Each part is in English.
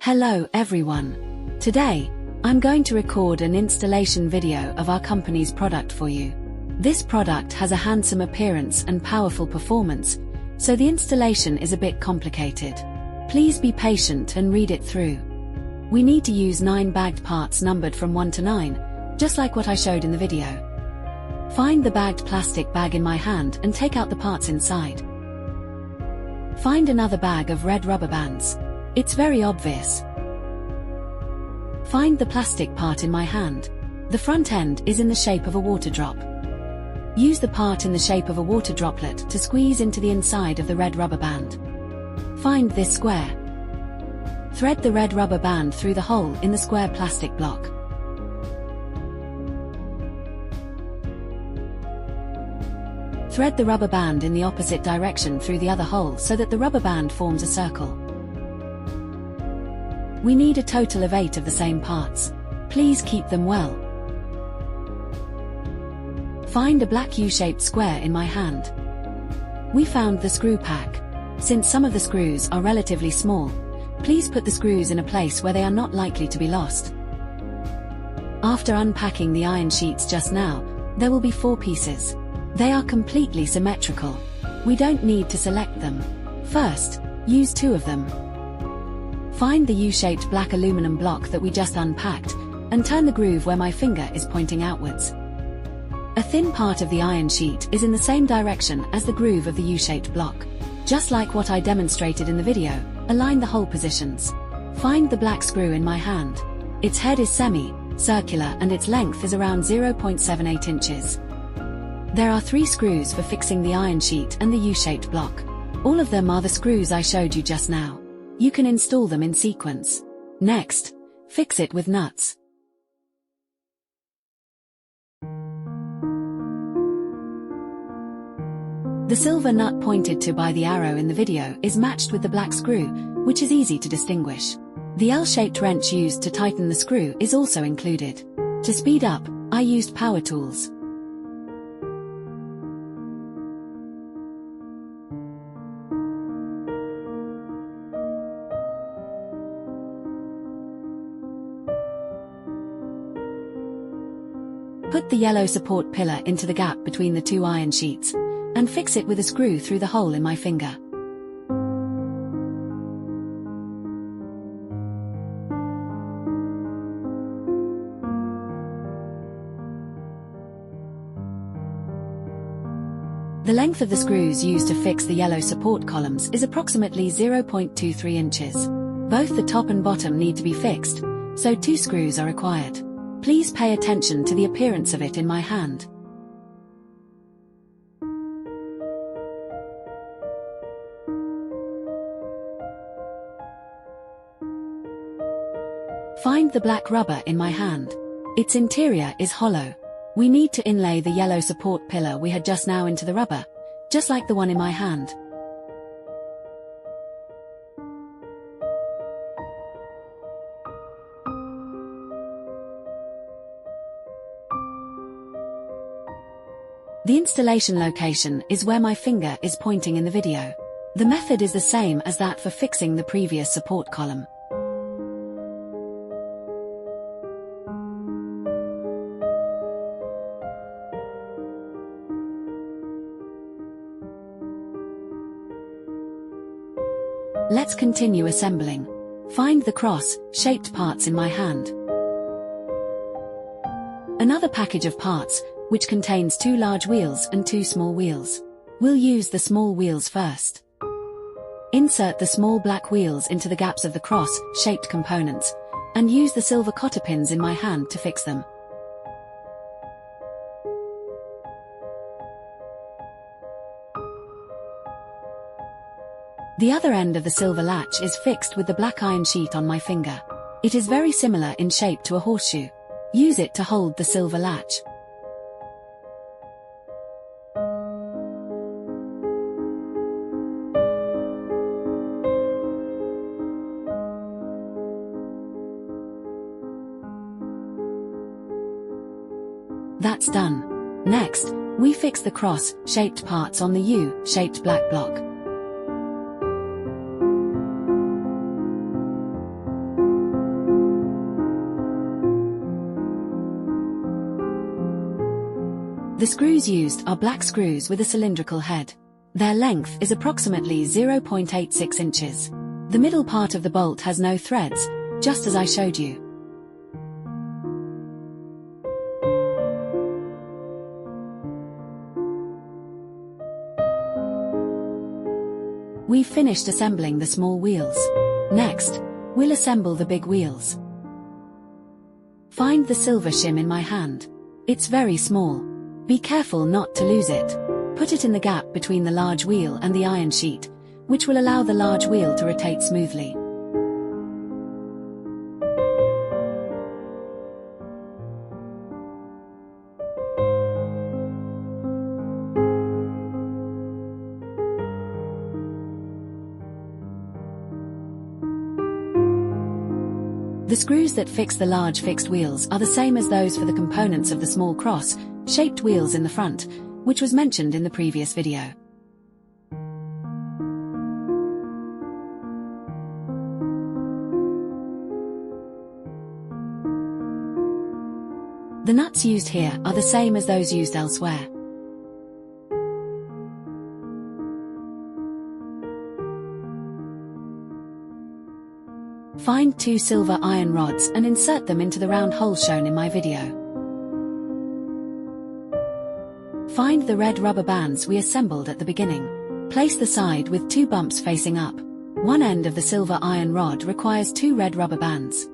Hello everyone. Today, I'm going to record an installation video of our company's product for you. This product has a handsome appearance and powerful performance, so the installation is a bit complicated. Please be patient and read it through. We need to use 9 bagged parts numbered from 1 to 9, just like what I showed in the video. Find the bagged plastic bag in my hand and take out the parts inside. Find another bag of red rubber bands. It's very obvious. Find the plastic part in my hand. The front end is in the shape of a water drop. Use the part in the shape of a water droplet to squeeze into the inside of the red rubber band. Find this square. Thread the red rubber band through the hole in the square plastic block. Thread the rubber band in the opposite direction through the other hole so that the rubber band forms a circle. We need a total of 8 of the same parts. Please keep them well. Find a black U-shaped square in my hand. We found the screw pack. Since some of the screws are relatively small, please put the screws in a place where they are not likely to be lost. After unpacking the iron sheets just now, there will be 4 pieces. They are completely symmetrical. We don't need to select them. First, use 2 of them. Find the U-shaped black aluminum block that we just unpacked, and turn the groove where my finger is pointing outwards. A thin part of the iron sheet is in the same direction as the groove of the U-shaped block. Just like what I demonstrated in the video, align the hole positions. Find the black screw in my hand. Its head is semi-circular and its length is around 0.78 inches. There are 3 screws for fixing the iron sheet and the U-shaped block. All of them are the screws I showed you just now. You can install them in sequence. Next, fix it with nuts. The silver nut pointed to by the arrow in the video is matched with the black screw, which is easy to distinguish. The L-shaped wrench used to tighten the screw is also included. To speed up, I used power tools. Put the yellow support pillar into the gap between the 2 iron sheets, and fix it with a screw through the hole in my finger. The length of the screws used to fix the yellow support columns is approximately 0.23 inches. Both the top and bottom need to be fixed, so 2 screws are required. Please pay attention to the appearance of it in my hand. Find the black rubber in my hand. Its interior is hollow. We need to inlay the yellow support pillar we had just now into the rubber, just like the one in my hand. The installation location is where my finger is pointing in the video. The method is the same as that for fixing the previous support column. Let's continue assembling. Find the cross-shaped parts in my hand. Another package of parts, which contains 2 large wheels and 2 small wheels. We'll use the small wheels first. Insert the small black wheels into the gaps of the cross-shaped components, and use the silver cotter pins in my hand to fix them. The other end of the silver latch is fixed with the black iron sheet on my finger. It is very similar in shape to a horseshoe. Use it to hold the silver latch. That's done. Next, we fix the cross-shaped parts on the U-shaped black block. The screws used are black screws with a cylindrical head. Their length is approximately 0.86 inches. The middle part of the bolt has no threads, just as I showed you. We've finished assembling the small wheels. Next, we'll assemble the big wheels. Find the silver shim in my hand. It's very small. Be careful not to lose it. Put it in the gap between the large wheel and the iron sheet, which will allow the large wheel to rotate smoothly. The screws that fix the large fixed wheels are the same as those for the components of the small cross-shaped wheels in the front, which was mentioned in the previous video. The nuts used here are the same as those used elsewhere. Find 2 silver iron rods and insert them into the round hole shown in my video. Find the red rubber bands we assembled at the beginning. Place the side with 2 bumps facing up. One end of the silver iron rod requires 2 red rubber bands.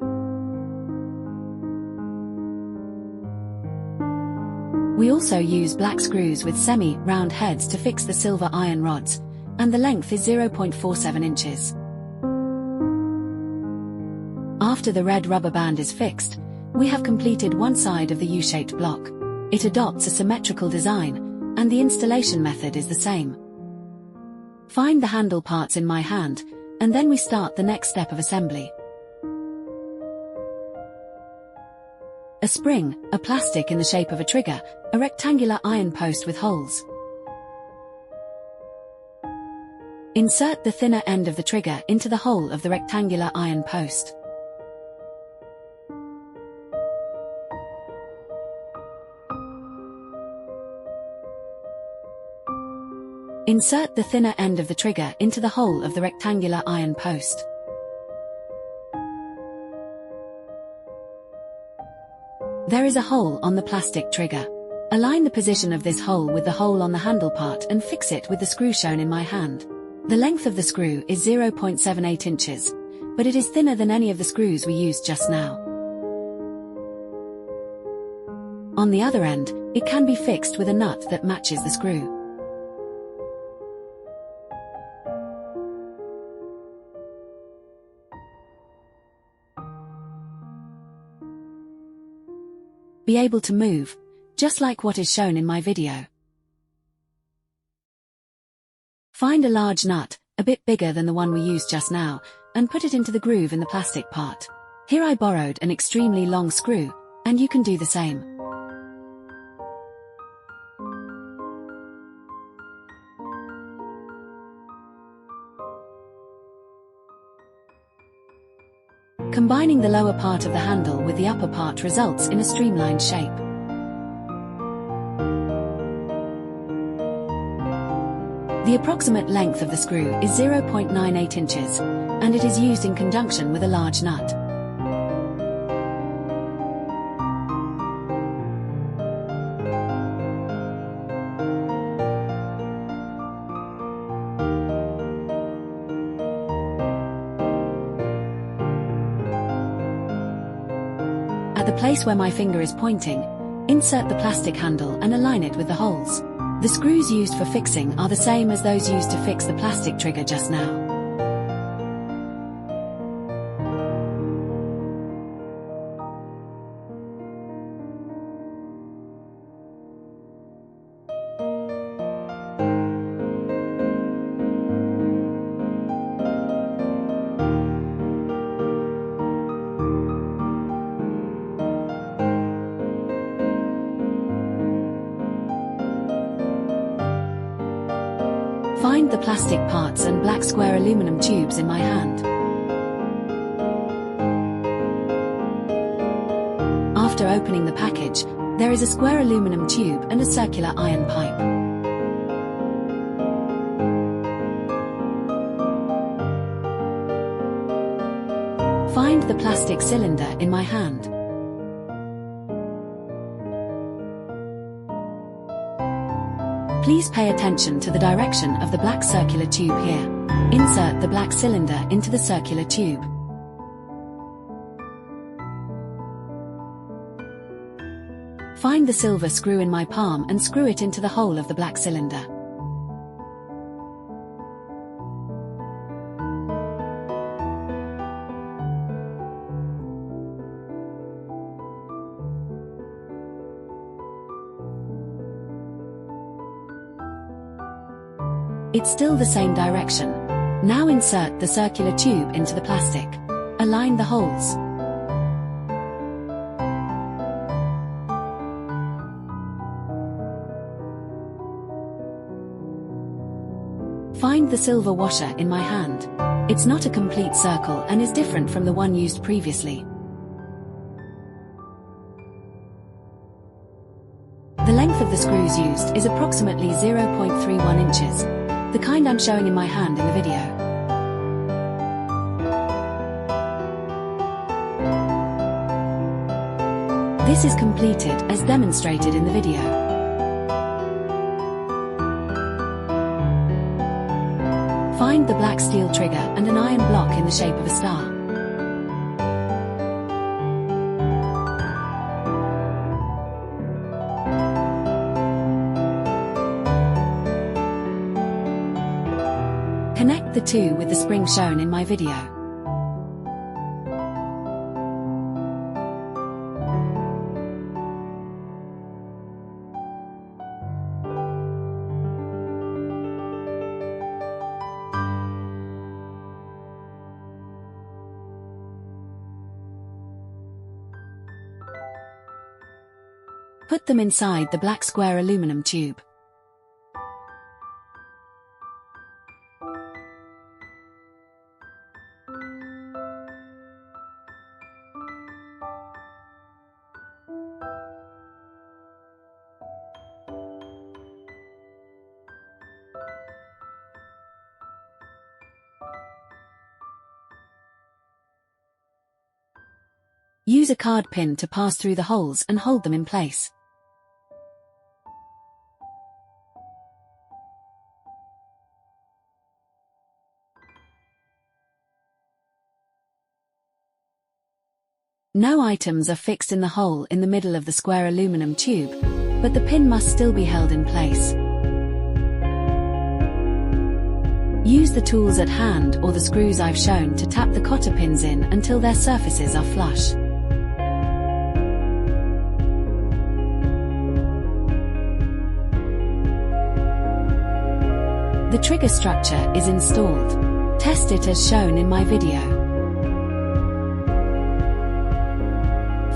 We also use black screws with semi-round heads to fix the silver iron rods, and the length is 0.47 inches. After the red rubber band is fixed, we have completed one side of the U-shaped block. It adopts a symmetrical design, and the installation method is the same. Find the handle parts in my hand, and then we start the next step of assembly. A spring, a plastic in the shape of a trigger, a rectangular iron post with holes. Insert the thinner end of the trigger into the hole of the rectangular iron post. Insert the thinner end of the trigger into the hole of the rectangular iron post. There is a hole on the plastic trigger. Align the position of this hole with the hole on the handle part and fix it with the screw shown in my hand. The length of the screw is 0.78 inches, but it is thinner than any of the screws we used just now. On the other end, it can be fixed with a nut that matches the screw. Be able to move, just like what is shown in my video. Find a large nut, a bit bigger than the one we used just now, and put it into the groove in the plastic part. Here I borrowed an extremely long screw, and you can do the same. Combining the lower part of the handle with the upper part results in a streamlined shape. The approximate length of the screw is 0.98 inches, and it is used in conjunction with a large nut. At the place where my finger is pointing, insert the plastic handle and align it with the holes. The screws used for fixing are the same as those used to fix the plastic trigger just now. Find the plastic parts and black square aluminum tubes in my hand. After opening the package, There is a square aluminum tube and a circular iron pipe. Find the plastic cylinder in my hand. Please pay attention to the direction of the black circular tube here. Insert the black cylinder into the circular tube. Find the silver screw in my palm and screw it into the hole of the black cylinder. It's still the same direction. Now insert the circular tube into the plastic. Align the holes. Find the silver washer in my hand. It's not a complete circle and is different from the one used previously. The length of the screws used is approximately 0.31 inches. The kind I'm showing in my hand in the video. This is completed as demonstrated in the video. Find the black steel trigger and an iron block in the shape of a star. Connect the two with the spring shown in my video. Put them inside the black square aluminum tube. Use a card pin to pass through the holes and hold them in place. No items are fixed in the hole in the middle of the square aluminum tube, but the pin must still be held in place. Use the tools at hand or the screws I've shown to tap the cotter pins in until their surfaces are flush. The trigger structure is installed. Test it as shown in my video.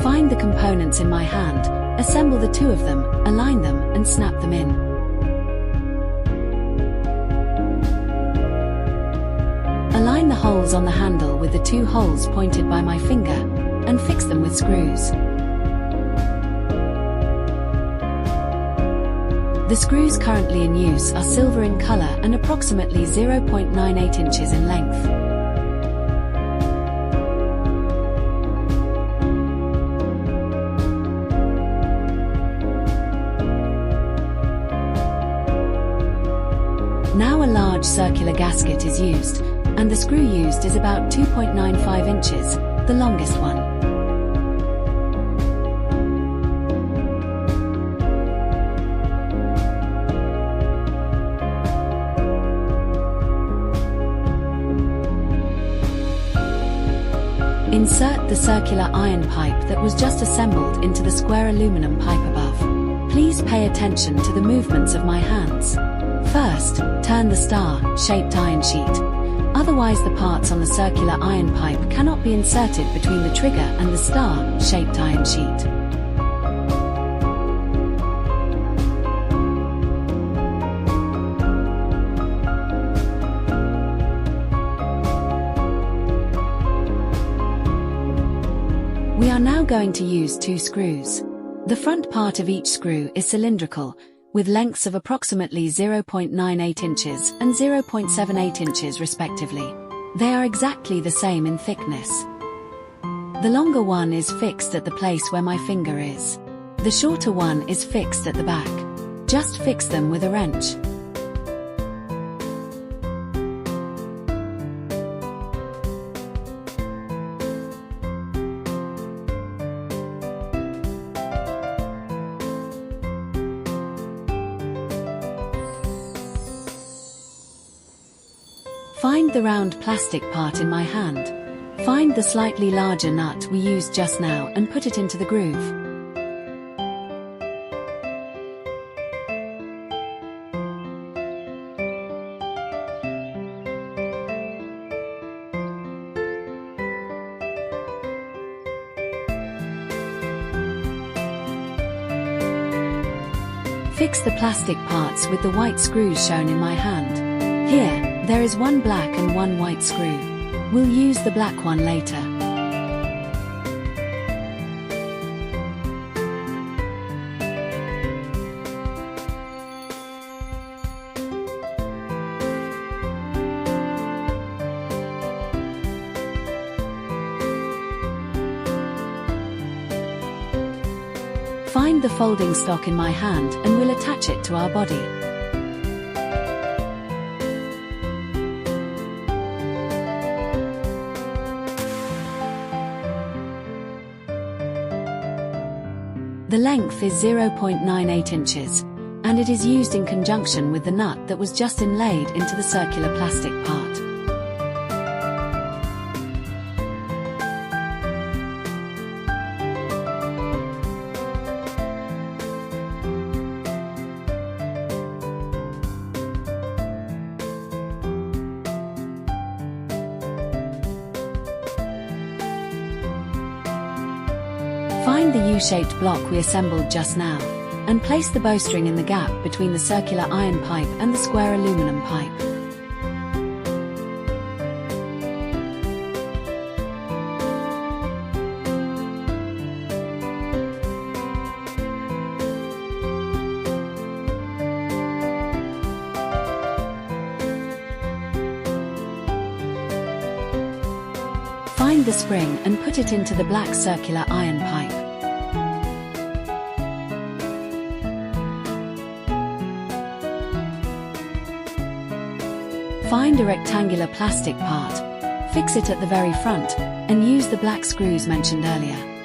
Find the components in my hand, assemble the two of them, align them, and snap them in. Align the holes on the handle with the two holes pointed by my finger, and fix them with screws. The screws currently in use are silver in color and approximately 0.98 inches in length. Now a large circular gasket is used, and the screw used is about 2.95 inches, the longest one. Insert the circular iron pipe that was just assembled into the square aluminum pipe above. Please pay attention to the movements of my hands. First, turn the star-shaped iron sheet. Otherwise the parts on the circular iron pipe cannot be inserted between the trigger and the star-shaped iron sheet. We are now going to use two screws. The front part of each screw is cylindrical, with lengths of approximately 0.98 inches and 0.78 inches respectively. They are exactly the same in thickness. The longer one is fixed at the place where my finger is. The shorter one is fixed at the back. Just fix them with a wrench. Find the round plastic part in my hand. Find the slightly larger nut we used just now and put it into the groove. Fix the plastic parts with the white screws shown in my hand. Here, there is one black and one white screw. We'll use the black one later. Find the folding stock in my hand and we'll attach it to our body. The length is 0.98 inches, and it is used in conjunction with the nut that was just inlaid into the circular plastic part. Find the U-shaped block we assembled just now, and place the bowstring in the gap between the circular iron pipe and the square aluminum pipe. Find the spring and put it into the black circular iron pipe. Find a rectangular plastic part, fix it at the very front, and use the black screws mentioned earlier.